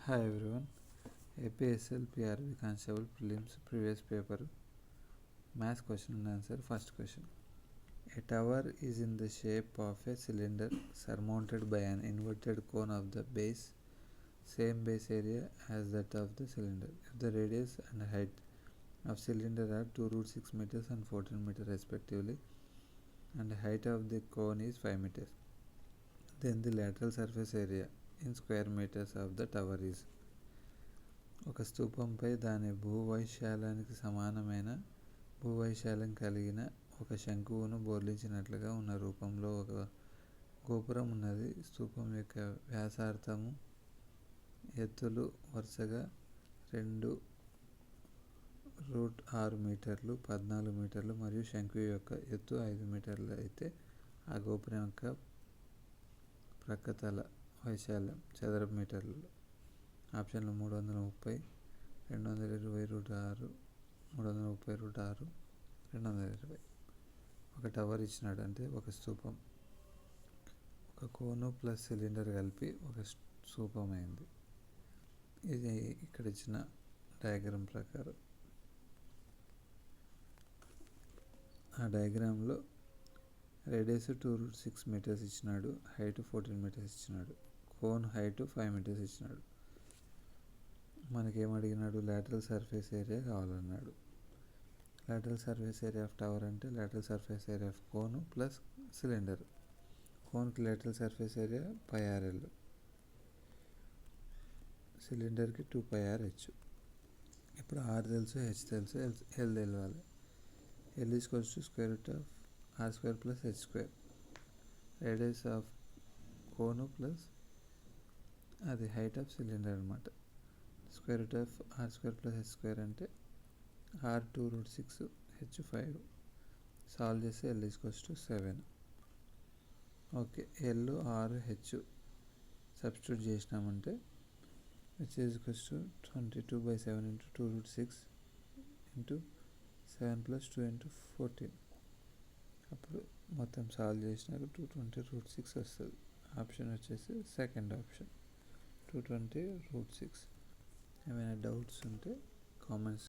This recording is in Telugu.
Hi everyone. APSL PRB Constable Prelims previous paper maths question and answer. First question. A tower is in the shape of a cylinder surmounted by an inverted cone of the base, same base area as that of the cylinder. If the radius and height of cylinder are 2 root 6 meters and 14 meters respectively, and the height of the cone is 5 meters, then the lateral surface area in square meters of the tower is. ఒక స్తూపంపై దాని భూవైశాల్యానికి సమానమైన భూవైశాల్యం కలిగిన ఒక శంకువును బోర్లించినట్లుగా ఉన్న రూపంలో ఒక గోపురం ఉన్నది. స్తూపం యొక్క వ్యాసార్థము ఎత్తులు వరుసగా 2√6 మీటర్లు, 14 మీటర్లు మరియు శంకు యొక్క ఎత్తు 5 మీటర్లు అయితే ఆ గోపురం యొక్క ప్రక్కతల వైశాల్యం చదరపు మీటర్లు. ఆప్షన్లు 330, 220√6, 330√6, 220. ఒక టవర్ ఇచ్చినాడు అంటే ఒక స్తూపం, ఒక కోను ప్లస్ సిలిండర్ కలిపి ఒక స్తూపం అయింది. ఇది ఇక్కడ ఇచ్చిన డయాగ్రామ్ ప్రకారం. ఆ డయాగ్రామ్లో రేడియస్ 2√6 మీటర్స్ ఇచ్చినాడు, హైట్ 14 మీటర్స్ ఇచ్చినాడు, కోన్ హైట్ 5 మీటర్స్ ఇచ్చినాడు. మనకేమడిగినాడు? లాటరల్ సర్ఫేస్ ఏరియా కావాలన్నాడు. Lateral surface area of tower అంటే lateral surface area of cone plus cylinder. కోన్కి లాటరల్ సర్ఫేస్ ఏరియా πRL, సిలిండర్కి 2πRH. ఇప్పుడు ఆర్ తెలుసు, హెచ్ తెలుసు, ఎల్ తెలియాలి. L equals to square root of r² + h². Radius of cone plus అది హైట్ ఆఫ్ సిలిండర్ అనమాట. Square root of r² + h² అంటే r 2√6, h 5. సాల్వ్ చేస్తే l equals to 7. Okay, l, r, h substitute చేసినామంటే హెచ్ ఈక్వల్స్ టు 22/7 × 2√6 × 7 + 2 × 14. అప్పుడు మొత్తం సాల్వ్ చేసినాక 220√6 వస్తుంది. ఆప్షన్ వచ్చేసి సెకండ్ ఆప్షన్ 220√6. ఏమైనా డౌట్స్ ఉంటే కామెంట్స్